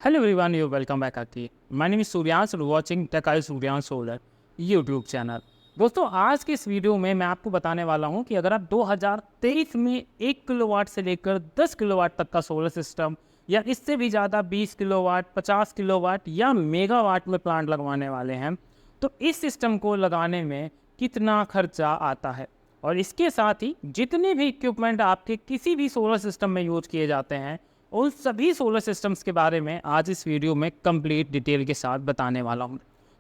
Hello everyone, you welcome back again. My name is Suryansh and watching Tech Suryansh Solar YouTube channel. दोस्तों आज के इस video में मैं आपको बताने वाला हूं कि अगर आप 2023 में 1 किलोवाट से लेकर 10 किलोवाट तक का सोलर सिस्टम या इससे भी ज़्यादा 20 किलोवाट, 50 किलोवाट या मेगावाट में प्लांट लगवाने वाले हैं तो इस सिस्टम को लगाने में कितना खर्चा आता है और इसके साथ ही जितने भी इक्विपमेंट आपके किसी भी सोलर सिस्टम में यूज किए जाते हैं उन सभी सोलर सिस्टम्स के बारे में आज इस वीडियो में कंप्लीट डिटेल के साथ बताने वाला हूं।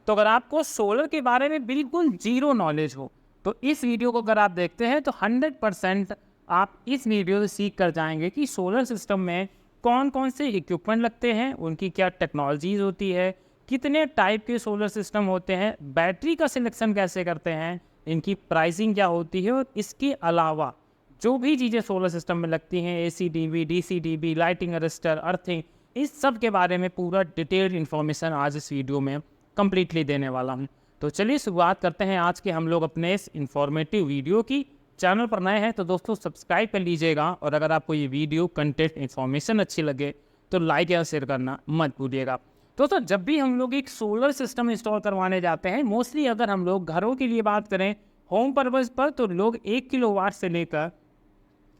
तो अगर आपको सोलर के बारे में बिल्कुल जीरो नॉलेज हो तो इस वीडियो को अगर आप देखते हैं तो 100% आप इस वीडियो से सीख कर जाएंगे कि सोलर सिस्टम में कौन कौन से इक्विपमेंट लगते हैं, उनकी क्या टेक्नोलॉजीज होती है, कितने टाइप के सोलर सिस्टम होते हैं, बैटरी का सिलेक्शन कैसे करते हैं, इनकी प्राइसिंग क्या होती है और इसके अलावा जो भी चीज़ें सोलर सिस्टम में लगती हैं ACDB, DCDB, lighting arrester, earthing, इस सब के बारे में पूरा डिटेल्ड इन्फॉर्मेशन आज इस वीडियो में कम्प्लीटली देने वाला हूं। तो चलिए शुरुआत करते हैं आज के हम लोग अपने इस इन्फॉर्मेटिव वीडियो की। चैनल पर नए हैं तो दोस्तों सब्सक्राइब कर लीजिएगा और अगर आपको ये वीडियो कंटेंट इन्फॉर्मेशन अच्छी लगे तो लाइक या शेयर करना मत भूलिएगा। दोस्तों जब भी हम लोग एक सोलर सिस्टम इंस्टॉल करवाने जाते हैं, मोस्टली अगर हम लोग घरों के लिए बात करें होम पर्पज़ पर, तो लोग 1 किलोवाट से लेकर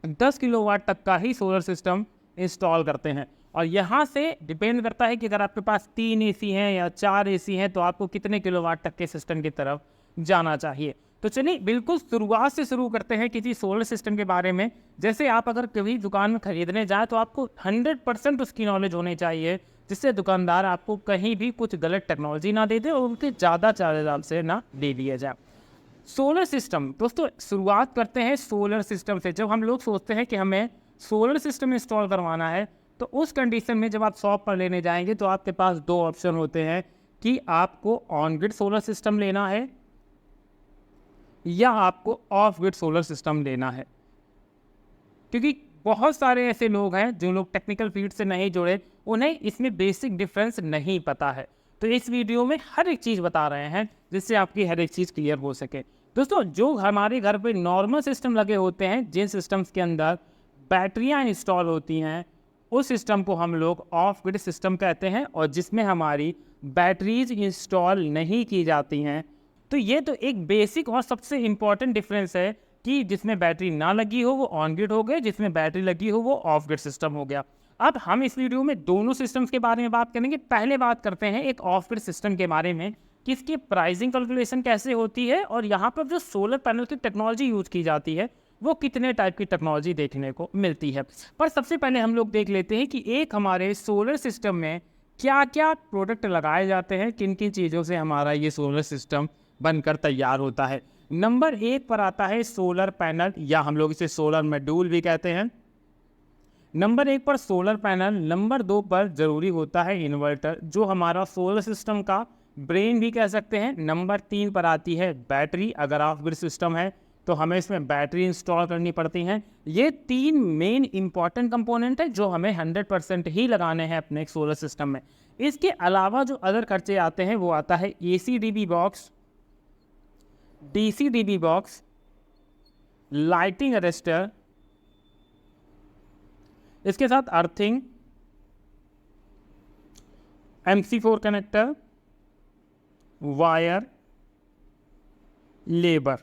10 किलोवाट तक का ही सोलर सिस्टम इंस्टॉल करते हैं और यहाँ से डिपेंड करता है कि अगर आपके पास 3 AC हैं या 4 AC हैं तो आपको कितने किलोवाट तक के सिस्टम की तरफ जाना चाहिए। तो चलिए बिल्कुल शुरुआत से शुरू करते हैं किसी सोलर सिस्टम के बारे में। जैसे आप अगर कभी दुकान में खरीदने जाए तो आपको 100% उसकी नॉलेज होनी चाहिए जिससे दुकानदार आपको कहीं भी कुछ गलत टेक्नोलॉजी ना दे दे और उनके ज़्यादा चार्जेस आपसे ना ले लिए जाए। सोलर सिस्टम दोस्तों शुरुआत करते हैं सोलर सिस्टम से। जब हम लोग सोचते हैं कि हमें सोलर सिस्टम इंस्टॉल करवाना है तो उस कंडीशन में जब आप शॉप पर लेने जाएंगे तो आपके पास 2 ऑप्शन होते हैं कि आपको ऑन ग्रिड सोलर सिस्टम लेना है या आपको ऑफ ग्रिड सोलर सिस्टम लेना है। क्योंकि बहुत सारे ऐसे लोग हैं जो लोग टेक्निकल फील्ड से नहीं जुड़े, उन्हें इसमें बेसिक डिफरेंस नहीं पता है। तो इस वीडियो में हर एक चीज़ बता रहे हैं जिससे आपकी हर एक चीज़ क्लियर हो सके। दोस्तों जो हमारे घर पे नॉर्मल सिस्टम लगे होते हैं, जिन सिस्टम्स के अंदर बैटरियां इंस्टॉल होती हैं, उस सिस्टम को हम लोग ऑफ ग्रिड सिस्टम कहते हैं और जिसमें हमारी बैटरीज इंस्टॉल नहीं की जाती हैं। तो ये तो एक बेसिक और सबसे इम्पॉर्टेंट डिफरेंस है कि जिसमें बैटरी ना लगी हो वो ऑन ग्रिड हो गए, जिसमें बैटरी लगी हो वो ऑफ ग्रिड सिस्टम हो गया। अब हम इस वीडियो में दोनों सिस्टम्स के बारे में बात करेंगे। पहले बात करते हैं एक ऑफ ग्रिड सिस्टम के बारे में कि इसकी प्राइसिंग कैलकुलेशन कैसे होती है और यहाँ पर जो सोलर पैनल की टेक्नोलॉजी यूज़ की जाती है वो कितने टाइप की टेक्नोलॉजी देखने को मिलती है। पर सबसे पहले हम लोग देख लेते हैं कि एक हमारे सोलर सिस्टम में क्या क्या प्रोडक्ट लगाए जाते हैं, किन किन चीज़ों से हमारा ये सोलर सिस्टम बनकर तैयार होता है। नंबर 1 पर आता है सोलर पैनल या हम लोग इसे सोलर मॉड्यूल भी कहते हैं। नंबर 1 पर सोलर पैनल। नंबर 2 पर ज़रूरी होता है इन्वर्टर जो हमारा सोलर सिस्टम का ब्रेन भी कह सकते हैं। नंबर 3 पर आती है बैटरी। अगर ऑफ ग्रिड सिस्टम है तो हमें इसमें बैटरी इंस्टॉल करनी पड़ती हैं। ये 3 मेन इंपॉर्टेंट कंपोनेंट है जो हमें 100% ही लगाने हैं अपने सोलर सिस्टम में। इसके अलावा जो अदर खर्चे आते हैं वो आता है ACDB box, DCDB box, lighting arrester, इसके साथ earthing, MC4 connector, wire, labour.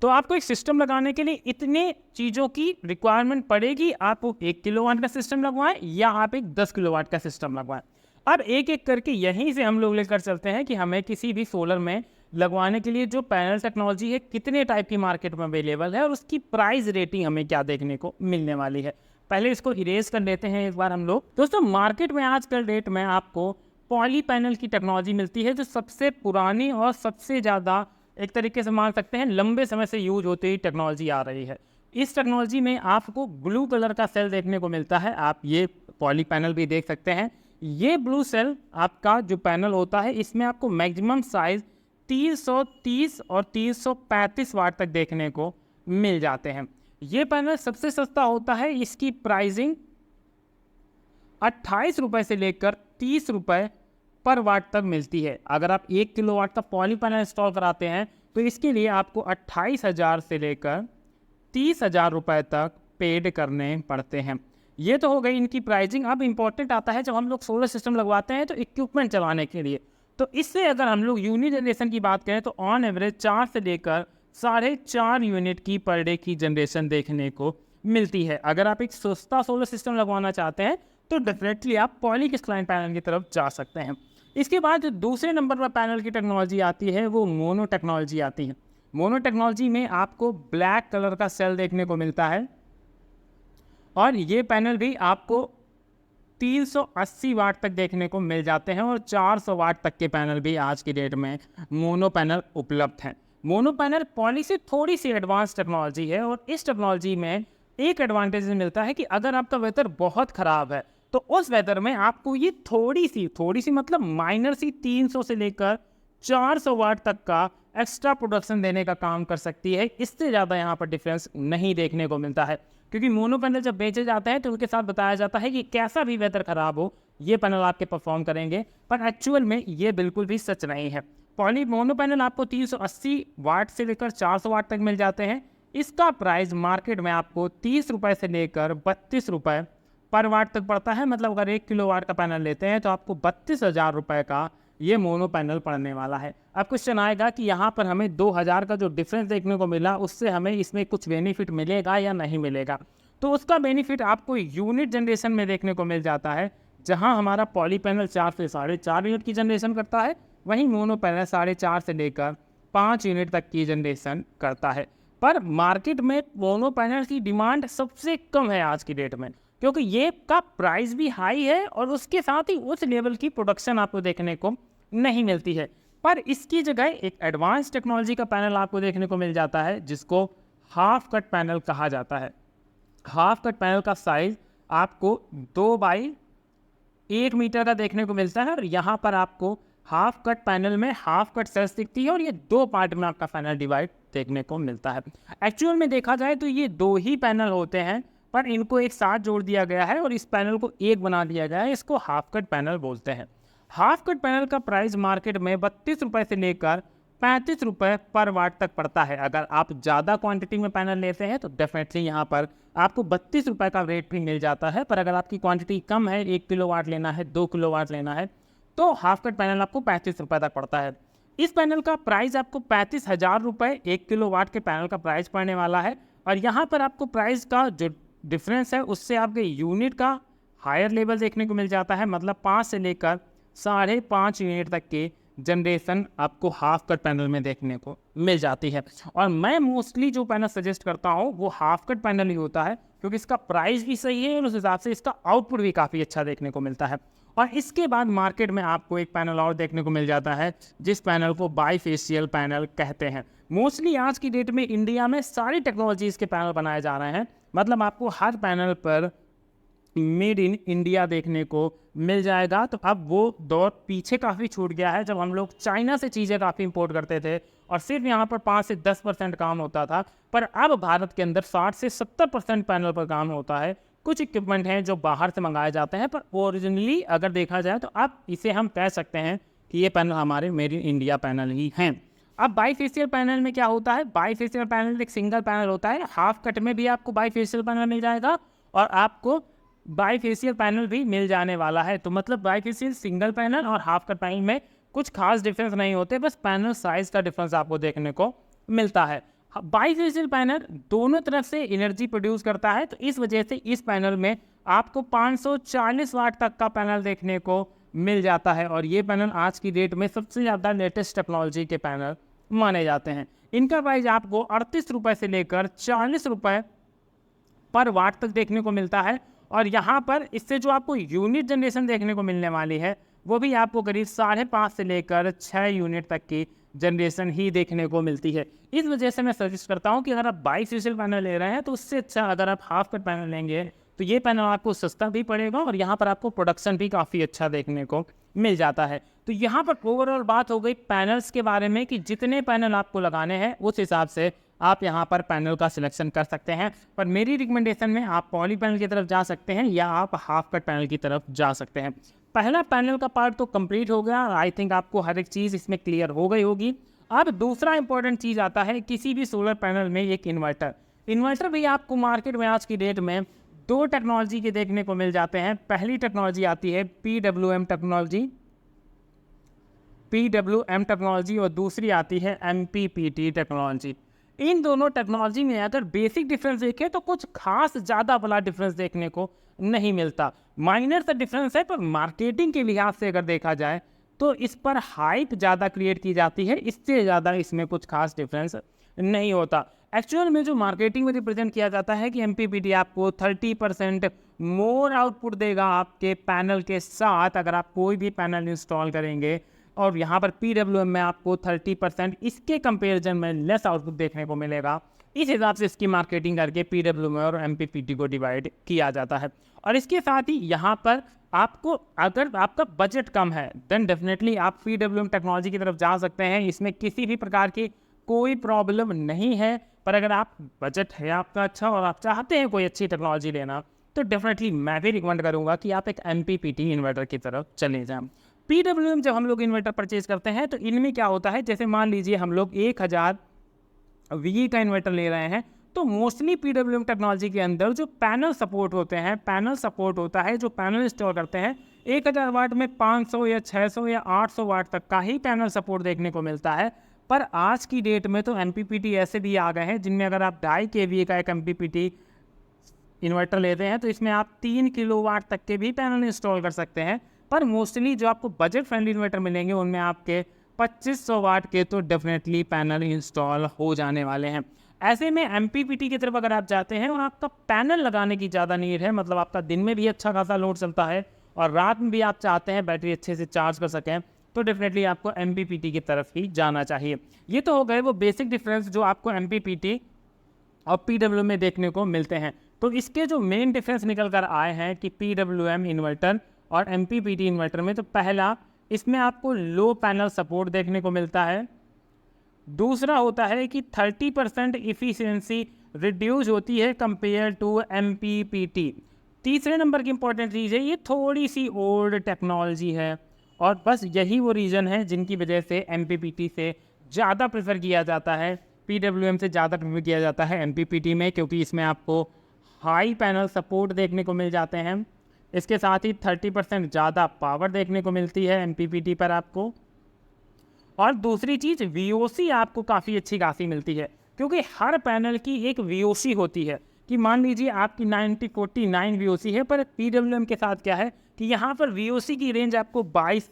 तो आपको एक सिस्टम लगाने के लिए इतने चीज़ों की रिक्वायरमेंट पड़ेगी। आप 1 किलोवाट का सिस्टम लगवाएं या आप एक 10 किलोवाट का सिस्टम लगवाएं। अब एक एक करके यहीं से हम लोग लेकर चलते हैं कि हमें किसी भी सोलर में लगवाने के लिए जो पैनल टेक्नोलॉजी है कितने टाइप की मार्केट में अवेलेबल है और उसकी प्राइस रेटिंग हमें क्या देखने को मिलने वाली है। पहले इसको इरेज कर लेते हैं एक बार हम लोग। दोस्तों मार्केट में आजकल डेट में आपको पॉली पैनल की टेक्नोलॉजी मिलती है जो सबसे पुरानी और सबसे ज़्यादा एक तरीके से मान सकते हैं लंबे समय से यूज होती हुई टेक्नोलॉजी आ रही है। इस टेक्नोलॉजी में आपको ब्लू कलर का सेल देखने को मिलता है। आप ये पॉली पैनल भी देख सकते हैं। ये ब्लू सेल आपका जो पैनल होता है इसमें आपको मैक्सिमम साइज 330 और 335 वाट तक देखने को मिल जाते हैं। ये पैनल सबसे सस्ता होता है। इसकी प्राइसिंग 28 रुपये से लेकर 30 रुपये पर वाट तक मिलती है। अगर आप 1 किलोवाट का पॉली पैनल इंस्टॉल कराते हैं तो इसके लिए आपको 28,000 से लेकर 30,000 रुपये तक पेड करने पड़ते हैं। ये तो हो गई इनकी प्राइसिंग। अब इम्पोर्टेंट आता है जब हम लोग सोलर सिस्टम लगवाते हैं तो इक्विपमेंट चलाने के लिए। तो इससे अगर हम लोग यूनिट जनरेशन की बात करें तो ऑन एवरेज 4 से लेकर 4.5 यूनिट की पर डे की जनरेशन देखने को मिलती है। अगर आप एक सस्ता सोलर सिस्टम लगवाना चाहते हैं तो डेफिनेटली आप पॉलीक्रिस्टलाइन पैनल की तरफ जा सकते हैं। इसके बाद जो दूसरे नंबर पर पैनल की टेक्नोलॉजी आती है वो मोनो टेक्नोलॉजी आती है। मोनो टेक्नोलॉजी में आपको ब्लैक कलर का सेल देखने को मिलता है और ये पैनल भी आपको 380 वाट तक देखने को मिल जाते हैं और 400 वाट तक के पैनल भी आज की डेट में मोनो पैनल उपलब्ध हैं। मोनो पैनल पॉली से थोड़ी सी एडवांस टेक्नोलॉजी है और इस टेक्नोलॉजी में एक एडवांटेज मिलता है कि अगर आपका वेदर बहुत ख़राब है तो उस वेदर में आपको ये थोड़ी सी मतलब माइनर सी 300 से लेकर 400 वाट तक का एक्स्ट्रा प्रोडक्शन देने का काम कर सकती है। इससे ज़्यादा यहाँ पर डिफरेंस नहीं देखने को मिलता है, क्योंकि मोनो पैनल जब बेचे जाते हैं तो उनके साथ बताया जाता है कि कैसा भी वेदर ख़राब हो ये पैनल आपके परफॉर्म करेंगे, पर एक्चुअल में ये बिल्कुल भी सच नहीं है। मोनो पैनल आपको 380 वाट से लेकर 400 वाट तक मिल जाते हैं। इसका प्राइस मार्केट में आपको 30 रुपये से लेकर 32 रुपये पर वाट तक पड़ता है। मतलब अगर 1 किलोवाट का पैनल लेते हैं तो आपको 32,000 रुपये का ये मोनो पैनल पड़ने वाला है। अब क्वेश्चन आएगा कि यहाँ पर हमें 2000 का जो डिफरेंस देखने को मिला उससे हमें इसमें कुछ बेनिफिट मिलेगा या नहीं मिलेगा। तो उसका बेनिफिट आपको यूनिट जनरेशन में देखने को मिल जाता है। जहाँ हमारा पॉली पैनल 4 से 4.5 यूनिट की जनरेशन करता है, वहीं मोनो पैनल 4.5 से लेकर 5 यूनिट तक की जनरेशन करता है। पर मार्केट में मोनो पैनल की डिमांड सबसे कम है आज की डेट में, क्योंकि ये का प्राइस भी हाई है और उसके साथ ही उस लेवल की प्रोडक्शन आपको देखने को नहीं मिलती है। पर इसकी जगह एक एडवांस टेक्नोलॉजी का पैनल आपको देखने को मिल जाता है जिसको हाफ कट पैनल कहा जाता है। हाफ कट पैनल का साइज आपको 2 बाई 1 मीटर का देखने को मिलता है और यहाँ पर आपको हाफ कट पैनल में हाफ कट सेल्स दिखती है और ये 2 पार्ट में आपका पैनल डिवाइड देखने को मिलता है। एक्चुअल में देखा जाए तो ये 2 ही पैनल होते हैं, पर इनको एक साथ जोड़ दिया गया है और इस पैनल को एक बना दिया गया है। इसको हाफ कट पैनल बोलते हैं। हाफ कट पैनल का प्राइस मार्केट में 32 रुपये से लेकर 35 रुपये पर वाट तक पड़ता है। अगर आप ज़्यादा क्वांटिटी में पैनल लेते हैं तो डेफिनेटली यहाँ पर आपको 32 रुपये का रेट भी मिल जाता है। पर अगर आपकी क्वांटिटी कम है, 1 किलोवाट लेना है, 2 किलोवाट लेना है, तो हाफ कट पैनल आपको 35 रुपये तक पड़ता है। इस पैनल का प्राइस आपको 35,000 रुपये 1 किलोवाट के पैनल का प्राइस पड़ने वाला है। और यहाँ पर आपको प्राइस का जो डिफरेंस है उससे आपके यूनिट का हायर लेवल देखने को मिल जाता है। मतलब 5 से लेकर 5.5 यूनिट तक की जनरेशन आपको हाफ कट पैनल में देखने को मिल जाती है। और मैं मोस्टली जो पैनल सजेस्ट करता हूँ वो हाफ कट पैनल ही होता है, क्योंकि इसका प्राइस भी सही है और उस हिसाब से इसका आउटपुट भी काफ़ी अच्छा देखने को मिलता है। और इसके बाद मार्केट में आपको एक पैनल और देखने को मिल जाता है जिस पैनल को बाईफेशियल पैनल कहते हैं। मोस्टली आज की डेट में इंडिया में सारी टेक्नोलॉजीज़ के पैनल बनाए जा रहे हैं। मतलब आपको हर पैनल पर मेड इन इंडिया देखने को मिल जाएगा। तो अब वो दौर पीछे काफ़ी छूट गया है जब हम लोग चाइना से चीज़ें काफ़ी इंपोर्ट करते थे और सिर्फ यहाँ पर 5 से 10% काम होता था। पर अब भारत के अंदर 60 से 70% पैनल पर काम होता है। कुछ इक्विपमेंट हैं जो बाहर से मंगाए जाते हैं, पर ओरिजिनली अगर देखा जाए तो अब इसे हम कह सकते हैं कि ये पैनल हमारे मेड इन इंडिया पैनल ही हैं। अब बाईफेशियल पैनल में क्या होता है? बाईफेशियल पैनल एक सिंगल पैनल होता है। हाफ कट में भी आपको बाईफेशियल पैनल मिल जाएगा और आपको बाईफेशियल पैनल भी मिल जाने वाला है। तो मतलब बाईफेशियल सिंगल पैनल और हाफ कट पैनल में कुछ खास डिफरेंस नहीं होते, बस पैनल साइज का डिफरेंस आपको देखने को मिलता है। बाईफेशियल पैनल दोनों तरफ से एनर्जी प्रोड्यूस करता है, तो इस वजह से इस पैनल में आपको 540 वाट तक का पैनल देखने को मिल जाता है। और ये पैनल आज की डेट में सबसे ज़्यादा लेटेस्ट टेक्नोलॉजी के पैनल माने जाते हैं। इनका प्राइस आपको 38 रुपये से लेकर 40 रुपये पर वाट तक देखने को मिलता है। और यहाँ पर इससे जो आपको यूनिट जनरेशन देखने को मिलने वाली है वो भी आपको करीब 5.5 से लेकर 6 यूनिट तक की जनरेशन ही देखने को मिलती है। इस वजह से मैं सजेस्ट करता हूँ कि अगर आप बाईफेशियल पैनल ले रहे हैं तो उससे अच्छा अगर आप हाफ कट पैनल लेंगे तो ये पैनल आपको सस्ता भी पड़ेगा और यहाँ पर आपको प्रोडक्शन भी काफ़ी अच्छा देखने को मिल जाता है। तो यहाँ पर ओवरऑल बात हो गई पैनल्स के बारे में कि जितने पैनल आपको लगाने हैं उस हिसाब से आप यहाँ पर पैनल का सिलेक्शन कर सकते हैं। पर मेरी रिकमेंडेशन में आप पॉली पैनल की तरफ जा सकते हैं या आप हाफ कट पैनल की तरफ जा सकते हैं। पहला पैनल का पार्ट तो कंप्लीट हो गया। आई थिंक आपको हर एक चीज़ इसमें क्लियर हो गई होगी। अब दूसरा इंपॉर्टेंट चीज़ आता है किसी भी सोलर पैनल में एक इन्वर्टर। इन्वर्टर भी आपको मार्केट में आज की डेट में दो टेक्नोलॉजी के देखने को मिल जाते हैं। पहली टेक्नोलॉजी आती है PWM टेक्नोलॉजी और दूसरी आती है MPPT टेक्नोलॉजी। इन दोनों टेक्नोलॉजी में अगर बेसिक डिफरेंस देखें तो कुछ खास ज़्यादा बड़ा डिफरेंस देखने को नहीं मिलता। माइनर सा डिफरेंस है, पर मार्केटिंग के लिहाज से अगर देखा जाए तो इस पर हाइप ज़्यादा क्रिएट की जाती है, इससे ज़्यादा इसमें कुछ खास डिफरेंस नहीं होता। एक्चुअल में जो मार्केटिंग में रिप्रेजेंट किया जाता है कि MPPT आपको 30% मोर आउटपुट देगा आपके पैनल के साथ अगर आप कोई भी पैनल इंस्टॉल करेंगे, और यहाँ पर PWM में आपको 30% इसके कंपेरिजन में लेस आउटपुट देखने को मिलेगा। इस हिसाब से इसकी मार्केटिंग करके PWM और MPPT को डिवाइड किया जाता है। और इसके साथ ही यहाँ पर आपको, अगर आपका बजट कम है देन डेफिनेटली आप PWM टेक्नोलॉजी की तरफ जा सकते हैं। इसमें किसी भी प्रकार की कोई प्रॉब्लम नहीं है। पर अगर आप बजट है आपका अच्छा और आप चाहते हैं कोई अच्छी टेक्नोलॉजी लेना, तो डेफिनेटली मैं भी रिकमेंड करूंगा कि आप एक MPPT इन्वर्टर की तरफ चले जाएं। PWM जब हम लोग इन्वर्टर परचेज करते हैं तो इनमें क्या होता है, जैसे मान लीजिए हम लोग 1000 VE का इन्वर्टर ले रहे हैं, तो मोस्टली PWM टेक्नोलॉजी के अंदर जो पैनल सपोर्ट होते हैं, पैनल सपोर्ट होता है, जो पैनल इंस्टॉल करते हैं 1000 वाट में 500 या 600 या 800 वाट तक का ही पैनल सपोर्ट देखने को मिलता है। पर आज की डेट में तो MPPT ऐसे भी आ गए हैं जिनमें अगर आप 2.5 kVA का एक MPPT इन्वर्टर लेते हैं तो इसमें आप 3 किलोवाट तक के भी पैनल इंस्टॉल कर सकते हैं। पर मोस्टली जो आपको बजट फ्रेंडली इन्वर्टर मिलेंगे उनमें आपके 2500 वाट के तो डेफिनेटली पैनल इंस्टॉल हो जाने वाले हैं। ऐसे में MPPT की तरफ अगर आप जाते हैं और आपका पैनल लगाने की ज़्यादा नीड है, मतलब आपका दिन में भी अच्छा खासा लोड चलता है और रात में भी आप चाहते हैं बैटरी अच्छे से चार्ज कर सकें, तो डेफिनेटली आपको MPPT की तरफ ही जाना चाहिए। ये तो हो गए वो बेसिक डिफरेंस जो आपको MPPT और PWM में देखने को मिलते हैं। तो इसके जो मेन डिफरेंस निकल कर आए हैं कि PWM इन्वर्टर और MPPT इन्वर्टर में, तो पहला, इसमें आपको लो पैनल सपोर्ट देखने को मिलता है। दूसरा होता है कि 30% इफ़िशियंसी रिड्यूस होती है कंपेयर टू MPPT। तीसरे नंबर की इंपॉर्टेंट चीज़ है, ये थोड़ी सी ओल्ड टेक्नोलॉजी है और बस यही वो रीज़न है जिनकी वजह से MPPT से ज़्यादा प्रेफर किया जाता है, PWM से ज़्यादा प्रेफर किया जाता है MPPT में, क्योंकि इसमें आपको हाई पैनल सपोर्ट देखने को मिल जाते हैं। इसके साथ ही 30% ज़्यादा पावर देखने को मिलती है MPPT पर आपको। और दूसरी चीज़, VOC आपको काफ़ी अच्छी खासी मिलती है, क्योंकि हर पैनल की एक VOC होती है कि मान लीजिए आपकी 9049 VOC है, पर PWM के साथ क्या है कि यहाँ पर VOC की रेंज आपको 22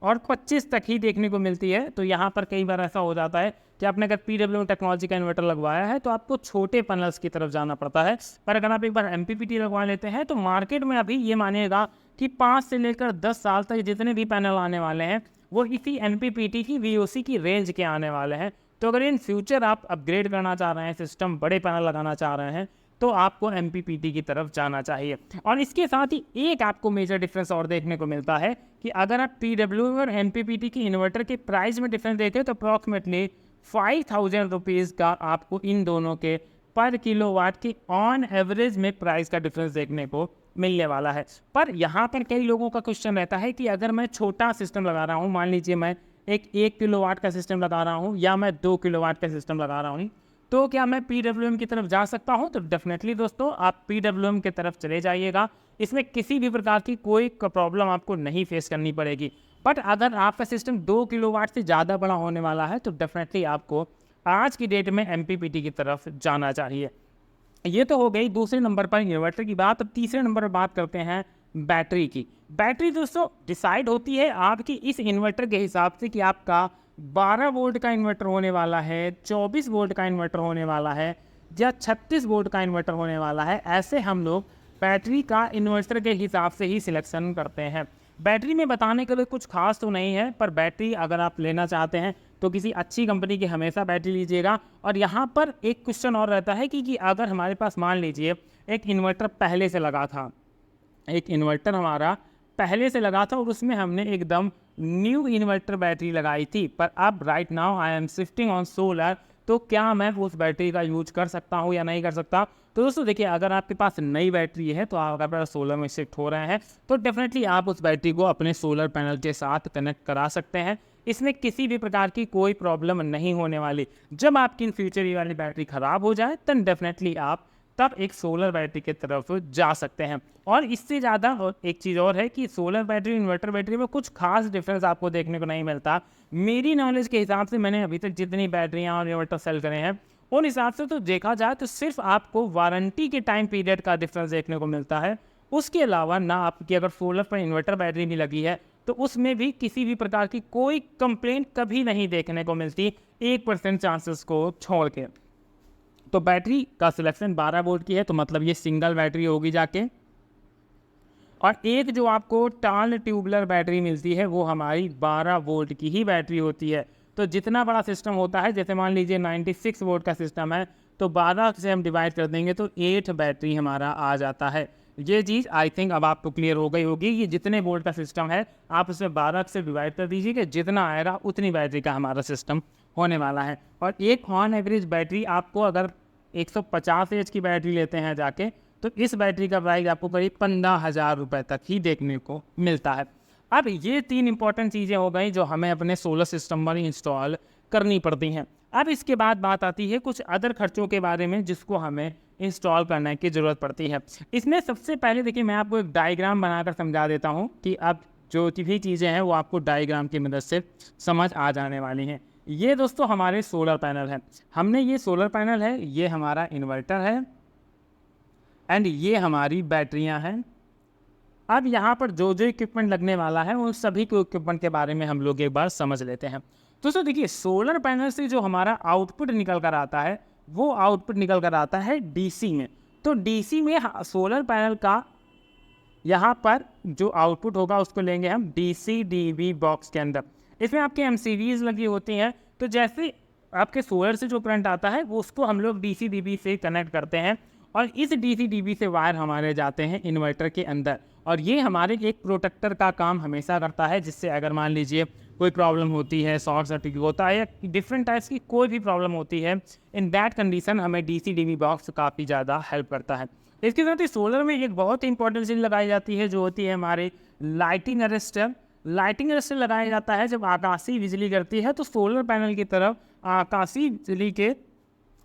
और 25 तक ही देखने को मिलती है। तो यहाँ पर कई बार ऐसा हो जाता है कि आपने अगर PWM टेक्नोलॉजी का इन्वर्टर लगवाया है तो आपको छोटे पैनल्स की तरफ जाना पड़ता है। पर अगर आप एक बार MPPT लगवा लेते हैं तो मार्केट में अभी ये मानिएगा कि 5 से लेकर 10 साल तक जितने भी पैनल आने वाले हैं वो इसी MPPT की VOC की रेंज के आने वाले हैं। तो अगर इन फ्यूचर आप अपग्रेड करना चाह रहे हैं, सिस्टम बड़े पैनल लगाना चाह रहे हैं, तो आपको MPPT की तरफ जाना चाहिए। और इसके साथ ही एक आपको मेजर डिफरेंस और देखने को मिलता है कि अगर आप PWM और MPPT की इन्वर्टर के प्राइस में डिफरेंस देखें तो अप्रॉक्सीमेटली 5000 रुपीज़ का आपको इन दोनों के पर किलोवाट की ऑन एवरेज में प्राइस का डिफरेंस देखने को मिलने वाला है। पर यहाँ पर कई लोगों का क्वेश्चन रहता है कि अगर मैं छोटा सिस्टम लगा रहा हूँ, मान लीजिए मैं एक 1 किलोवाट का सिस्टम लगा रहा हूँ या मैं 2 किलोवाट का सिस्टम लगा रहा हूँ, तो क्या मैं PWM की तरफ जा सकता हूँ? तो डेफिनेटली दोस्तों आप PWM की तरफ चले जाइएगा। इसमें किसी भी प्रकार की कोई प्रॉब्लम आपको नहीं फेस करनी पड़ेगी। बट अगर आपका सिस्टम 2 किलोवाट से ज़्यादा बड़ा होने वाला है तो डेफिनेटली आपको आज की डेट में MPPT की तरफ जाना चाहिए। ये तो हो गई दूसरे नंबर पर इन्वर्टर की बात। अब तीसरे नंबर पर बात करते हैं बैटरी की। बैटरी दोस्तों डिसाइड होती है आपकी इस इन्वर्टर के हिसाब से कि आपका 12 वोल्ट का इन्वर्टर होने वाला है, 24 वोल्ट का इन्वर्टर होने वाला है या 36 वोल्ट का इन्वर्टर होने वाला है। ऐसे हम लोग बैटरी का इन्वर्टर के हिसाब से ही सिलेक्शन करते हैं। बैटरी में बताने के लिए कुछ खास तो नहीं है, पर बैटरी अगर आप लेना चाहते हैं तो किसी अच्छी कंपनी की हमेशा बैटरी लीजिएगा। और यहाँ पर एक क्वेश्चन और रहता है कि अगर हमारे पास मान लीजिए एक इन्वर्टर पहले से लगा था, एक इन्वर्टर हमारा पहले से लगा था और उसमें हमने एकदम न्यू इन्वर्टर बैटरी लगाई थी, पर अब right now I am shifting on solar, तो क्या मैं उस बैटरी का यूज कर सकता हूँ या नहीं कर सकता? तो दोस्तों देखिए, अगर आपके पास नई बैटरी है तो आप अगर सोलर में शिफ्ट हो रहे हैं तो डेफिनेटली आप उस बैटरी को अपने सोलर पैनल के साथ कनेक्ट करा सकते हैं। इसमें किसी भी प्रकार की कोई प्रॉब्लम नहीं होने वाली। जब आपकी इन फ्यूचर ये वाली बैटरी ख़राब हो जाए तब डेफिनेटली आप तब एक सोलर बैटरी की तरफ जा सकते हैं। और इससे ज़्यादा और एक चीज़ और है कि सोलर बैटरी इन्वर्टर बैटरी में कुछ खास डिफरेंस आपको देखने को नहीं मिलता। मेरी नॉलेज के हिसाब से मैंने अभी तक जितनी बैटरियाँ और इन्वर्टर सेल करे हैं उन हिसाब से तो देखा जाए तो सिर्फ आपको वारंटी के टाइम पीरियड का डिफरेंस देखने को मिलता है। उसके अलावा ना आपकी अगर सोलर पर इन्वर्टर बैटरी भी लगी है तो उसमें भी किसी भी प्रकार की कोई कंप्लेंट कभी नहीं देखने को मिलती, 1% चांसेस को छोड़ के। तो बैटरी का सिलेक्शन 12 वोल्ट की है, तो मतलब ये सिंगल बैटरी होगी जाके। और एक जो आपको टाल ट्यूबलर बैटरी मिलती है वो हमारी 12 वोल्ट की ही बैटरी होती है। तो जितना बड़ा सिस्टम होता है, जैसे मान लीजिए 96 वोल्ट का सिस्टम है, तो 12 से हम डिवाइड कर देंगे तो 8 बैटरी हमारा आ जाता है। ये चीज़ आई थिंक अब आपको क्लियर हो गई होगी कि जितने वोल्ट का सिस्टम है आप उसमें 12 से डिवाइड कर दीजिए कि जितना आएगा उतनी बैटरी का हमारा सिस्टम होने वाला है। और एक ऑन एवरेज बैटरी आपको अगर 150 एच की बैटरी लेते हैं जाके, तो इस बैटरी का प्राइस आपको करीब 15,000 रुपये तक ही देखने को मिलता है। अब ये 3 इंपॉर्टेंट चीज़ें हो गई जो हमें अपने सोलर सिस्टम पर इंस्टॉल करनी पड़ती हैं। अब इसके बाद बात आती है कुछ अदर खर्चों के बारे में जिसको हमें इंस्टॉल करने की ज़रूरत पड़ती है। इसमें सबसे पहले देखिए मैं आपको एक डायग्राम बनाकर समझा देता हूँ कि अब जो भी चीज़ें हैं वो आपको डायग्राम की मदद से समझ आ जाने वाली हैं। ये दोस्तों हमारे सोलर पैनल है। हमने ये सोलर पैनल है, ये हमारा इन्वर्टर है एंड ये हमारी बैटरियां हैं। अब यहाँ पर जो जो इक्विपमेंट लगने वाला है उन सभी के इक्विपमेंट के बारे में हम लोग एक बार समझ लेते हैं। दोस्तों देखिए, सोलर पैनल से जो हमारा आउटपुट निकल कर आता है वो आउटपुट निकल कर आता है डीसी में। तो डीसी में सोलर पैनल का यहाँ पर जो आउटपुट होगा उसको लेंगे हम डीसी डीवी बॉक्स के अंदर। इसमें आपके एमसीवीज लगी होती हैं, तो जैसे आपके सोलर से जो करंट आता है वो उसको हम लोग डीसी डीवी से कनेक्ट करते हैं और इस डीसी डीवी से वायर हमारे जाते हैं इन्वर्टर के अंदर। और ये हमारे एक प्रोटेक्टर का काम हमेशा करता है, जिससे अगर मान लीजिए कोई प्रॉब्लम होती है, शॉर्ट सर्किट होता है या डिफरेंट टाइप्स की कोई भी प्रॉब्लम होती है, इन दैट कंडीशन हमें डीसी डीवी बॉक्स काफ़ी ज़्यादा हेल्प करता है। इसके साथ ही सोलर में एक बहुत ही इंपॉर्टेंट चीज़ लगाई जाती है जो होती है हमारे लाइटिंग अरेस्टर। लाइटिंग अरेस्टर लगाया जाता है जब आकाशीय बिजली गिरती है तो सोलर पैनल की तरफ आकाशीय बिजली के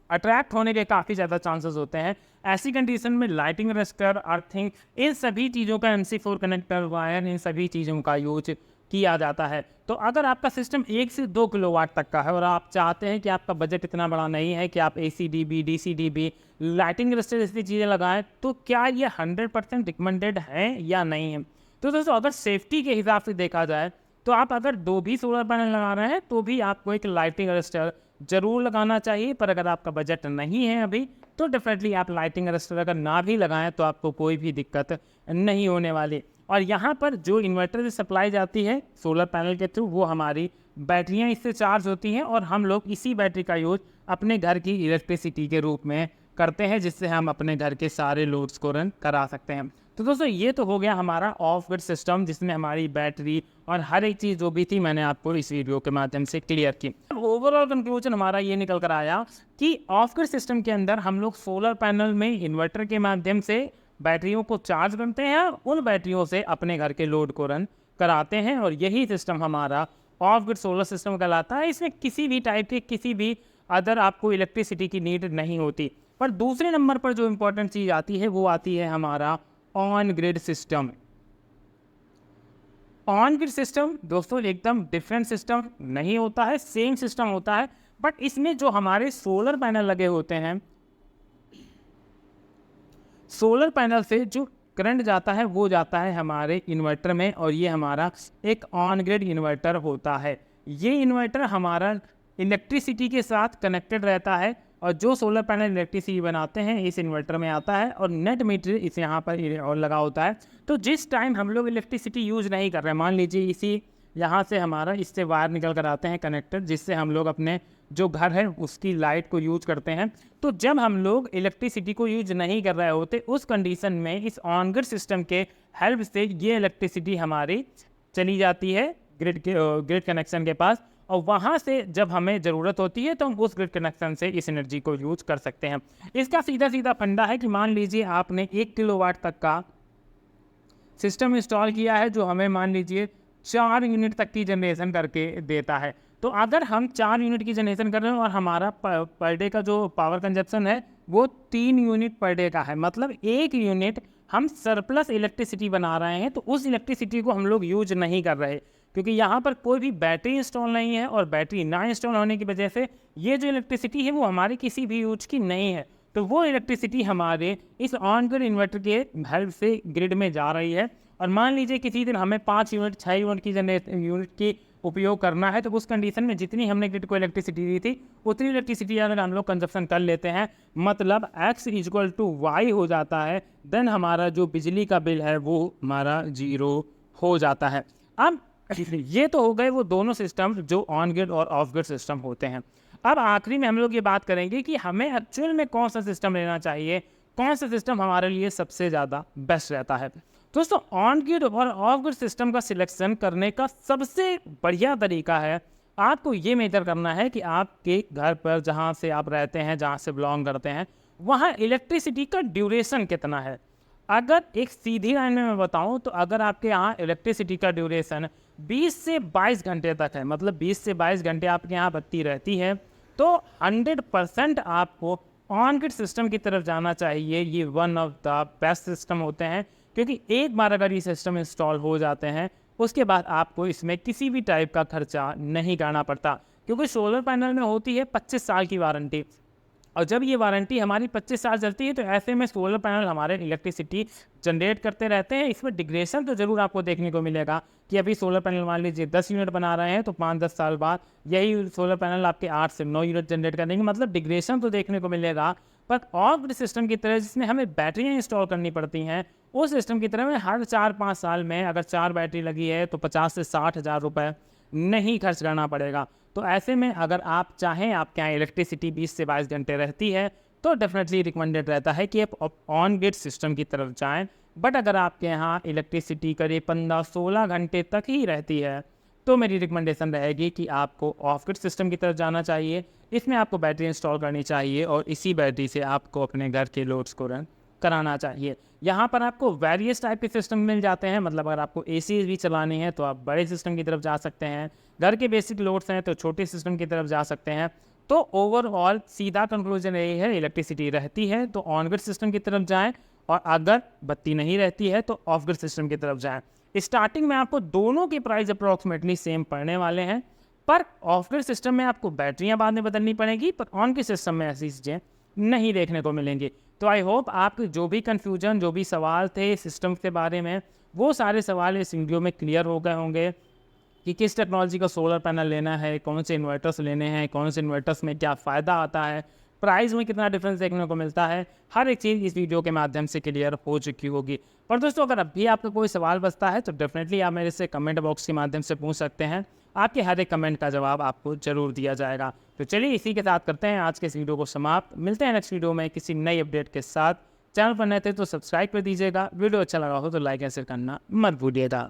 अट्रैक्ट होने के काफ़ी ज़्यादा चांसेस होते हैं। ऐसी कंडीशन में लाइटिंग अरेस्टर, अर्थिंग, इन सभी चीज़ों का MC4 कनेक्टर, वायर, इन सभी चीज़ों का यूज किया जाता है। तो अगर आपका सिस्टम 1 से 2 किलोवाट तक का है और आप चाहते हैं कि आपका बजट इतना बड़ा नहीं है कि आप ACDB, DCDB, लाइटिंग अरेस्टर जैसी चीज़ें लगाएं, तो क्या ये 100% रिकमेंडेड है या नहीं है? तो दोस्तों अगर सेफ्टी के हिसाब से देखा जाए तो आप अगर 2 भी सोलर पैनल लगा रहे हैं तो भी आपको एक लाइटिंग अरेस्टर ज़रूर लगाना चाहिए। पर अगर आपका बजट नहीं है अभी तो डेफिनेटली आप लाइटिंग अरेस्टर अगर ना भी लगाएं तो आपको कोई भी दिक्कत नहीं होने वाली। और यहाँ पर जो इन्वर्टर से सप्लाई जाती है सोलर पैनल के थ्रू, वो हमारी बैटरियाँ इससे चार्ज होती हैं और हम लोग इसी बैटरी का यूज अपने घर की इलेक्ट्रिसिटी के रूप में करते हैं, जिससे हम अपने घर के सारे लोड्स को रन करा सकते हैं। तो दोस्तों ये तो हो गया हमारा ऑफ ग्रिड सिस्टम, जिसमें हमारी बैटरी और हर एक चीज़ जो भी थी मैंने आपको इस वीडियो के माध्यम से क्लियर की। ओवरऑल कंक्लूजन हमारा ये निकल कर आया कि ऑफ ग्रिड सिस्टम के अंदर हम लोग सोलर पैनल में इन्वर्टर के माध्यम से बैटरियों को चार्ज करते हैं, उन बैटरियों से अपने घर के लोड को रन कराते हैं और यही सिस्टम हमारा ऑफ ग्रिड सोलर सिस्टम कहलाता है। इसमें किसी भी टाइप की किसी भी अदर आपको इलेक्ट्रिसिटी की नीड नहीं होती। पर दूसरे नंबर पर जो इम्पोर्टेंट चीज़ आती है वो आती है हमारा on grid system. On grid system दोस्तों एकदम डिफरेंट सिस्टम नहीं होता है, सेम सिस्टम होता है, बट इसमें जो हमारे सोलर पैनल लगे होते हैं, सोलर पैनल से जो करंट जाता है वो जाता है हमारे इन्वर्टर में और ये हमारा एक ऑन ग्रिड इन्वर्टर होता है। ये इन्वर्टर हमारा इलेक्ट्रिसिटी के साथ कनेक्टेड रहता है और जो सोलर पैनल इलेक्ट्रिसिटी बनाते हैं इस इन्वर्टर में आता है और नेट मीटर इस यहाँ पर और लगा होता है। तो जिस टाइम हम लोग इलेक्ट्रिसिटी यूज़ नहीं कर रहे, मान लीजिए इसी यहाँ से हमारा इससे वायर निकल कर आते हैं कनेक्टर, जिससे हम लोग अपने जो घर है उसकी लाइट को यूज करते हैं। तो जब हम लोग इलेक्ट्रिसिटी को यूज नहीं कर रहे होते उस कंडीशन में इस ऑन ग्रिड सिस्टम के हेल्प से ये इलेक्ट्रिसिटी हमारी चली जाती है ग्रिड कनेक्शन के पास और वहाँ से जब हमें ज़रूरत होती है तो हम उस ग्रिड कनेक्शन से इस एनर्जी को यूज कर सकते हैं। इसका सीधा सीधा फंडा है कि मान लीजिए आपने 1 किलोवाट तक का सिस्टम इंस्टॉल किया है जो हमें मान लीजिए 4 यूनिट तक की जनरेशन करके देता है। तो अगर हम 4 यूनिट की जनरेशन कर रहे हैं और हमारा पर डे का जो पावर कंजप्शन है वो 3 यूनिट पर डे का है, मतलब 1 यूनिट हम सरप्लस इलेक्ट्रिसिटी बना रहे हैं, तो उस इलेक्ट्रिसिटी को हम लोग यूज नहीं कर रहे क्योंकि यहाँ पर कोई भी बैटरी इंस्टॉल नहीं है, और बैटरी ना इंस्टॉल होने की वजह से ये जो इलेक्ट्रिसिटी है वो हमारी किसी भी यूज की नहीं है। तो वो इलेक्ट्रिसिटी हमारे इस ऑन ग्रिड इन्वर्टर के हेल्प से ग्रिड में जा रही है। और मान लीजिए किसी दिन हमें 5 यूनिट 6 यूनिट की यूनिट की उपयोग करना है, तो उस कंडीशन में जितनी हमने ग्रिड को इलेक्ट्रिसिटी दी थी उतनी इलेक्ट्रिसिटी अगर हम लोग कंजप्शन कर लेते हैं, मतलब x = y हो जाता है, देन हमारा जो बिजली का बिल है वो हमारा 0 हो जाता है। अब ये तो हो गए वो दोनों सिस्टम जो ऑन ग्रिड और ऑफ ग्रिड सिस्टम होते हैं। अब आखिरी में हम लोग ये बात करेंगे कि हमें एक्चुअल में कौन सा सिस्टम लेना चाहिए, कौन सा सिस्टम हमारे लिए सबसे ज़्यादा बेस्ट रहता है। दोस्तों, ऑन ग्रिड और ऑफ ग्रिड सिस्टम का सिलेक्शन करने का सबसे बढ़िया तरीका है आपको ये मेजर करना है कि आपके घर पर जहाँ से आप रहते हैं, जहाँ से बिलोंग करते हैं, वहाँ इलेक्ट्रिसिटी का ड्यूरेशन कितना है। अगर एक सीधी लाइन में मैं बताऊं तो अगर आपके यहाँ इलेक्ट्रिसिटी का ड्यूरेशन 20 से 22 घंटे तक है, मतलब 20 से 22 घंटे आपके यहाँ बत्ती रहती है, तो 100% आपको ऑन ग्रिड सिस्टम की तरफ जाना चाहिए। ये one of the best system होते हैं क्योंकि एक बार अगर ये सिस्टम इंस्टॉल हो जाते हैं उसके बाद आपको इसमें किसी भी टाइप का खर्चा नहीं करना पड़ता, क्योंकि सोलर पैनल में होती है 25 साल की वारंटी, और जब ये वारंटी हमारी 25 साल चलती है तो ऐसे में सोलर पैनल हमारे इलेक्ट्रिसिटी जनरेट करते रहते हैं। इसमें डिग्रेशन तो ज़रूर आपको देखने को मिलेगा कि अभी सोलर पैनल मान लीजिए 10 यूनिट बना रहे हैं तो 5-10 साल बाद यही सोलर पैनल आपके 8 से 9 यूनिट जनरेट करेंगे, मतलब डिग्रेशन तो देखने को मिलेगा। पर ऑफ ग्रिड सिस्टम की तरह जिसमें हमें बैटरियाँ इंस्टॉल करनी पड़ती हैं, उस सिस्टम की तरह में हर 4-5 साल में अगर 4 बैटरी लगी है तो 50 से 60 हज़ार रुपये नहीं खर्च करना पड़ेगा। तो ऐसे में अगर आप चाहें आपके यहाँ इलेक्ट्रिसिटी 20 से 22 घंटे रहती है तो डेफिनेटली रिकमेंडेड रहता है कि आप ऑन ग्रिड सिस्टम की तरफ जाएं। बट अगर आपके यहाँ इलेक्ट्रिसिटी करीब 15-16 घंटे तक ही रहती है तो मेरी रिकमेंडेशन रहेगी कि आपको ऑफ ग्रिड सिस्टम की तरफ जाना चाहिए। इसमें आपको बैटरी इंस्टॉल करनी चाहिए और इसी बैटरी से आपको अपने घर के लोड्स को रन कराना चाहिए। यहाँ पर आपको वेरियस टाइप के सिस्टम मिल जाते हैं, मतलब अगर आपको एसी भी चलानी है तो आप बड़े सिस्टम की तरफ जा सकते हैं, घर के बेसिक लोड्स हैं तो छोटे सिस्टम की तरफ जा सकते हैं। तो ओवरऑल सीधा कंक्लूजन यही है, इलेक्ट्रिसिटी रहती है तो ऑन ग्रिड सिस्टम की तरफ जाएं, और अगर बत्ती नहीं रहती है तो ऑफ ग्रिड सिस्टम की तरफ जाएं। स्टार्टिंग में आपको दोनों के प्राइस अप्रॉक्सीमेटली सेम पड़ने वाले हैं, पर ऑफ ग्रिड सिस्टम में आपको बैटरियाँ बाद में बदलनी पड़ेगी, पर ऑन ग्रिड सिस्टम में ऐसी चीज़ें नहीं देखने को मिलेंगी। तो आई होप आपके जो भी कन्फ्यूजन, जो भी सवाल थे सिस्टम के बारे में, वो सारे सवाल इस वीडियो में क्लियर हो गए होंगे कि किस टेक्नोलॉजी का सोलर पैनल लेना है, कौन से इन्वर्टर्स लेने हैं, कौन से इन्वर्टर्स में क्या फ़ायदा आता है, प्राइस में कितना डिफरेंस देखने को मिलता है। हर एक चीज़ इस वीडियो के माध्यम से क्लियर हो चुकी होगी। पर दोस्तों, अगर अभी आपका कोई सवाल बचता है तो डेफिनेटली आप मेरे से कमेंट बॉक्स के माध्यम से पूछ सकते हैं। आपके हर एक कमेंट का जवाब आपको ज़रूर दिया जाएगा। तो चलिए इसी के साथ करते हैं आज के इस वीडियो को समाप्त। मिलते हैं नेक्स्ट वीडियो में किसी नई अपडेट के साथ। चैनल पर नए थे तो सब्सक्राइब कर दीजिएगा। वीडियो अच्छा लगा हो तो लाइक एंड शेयर करना मत भूलिएगा।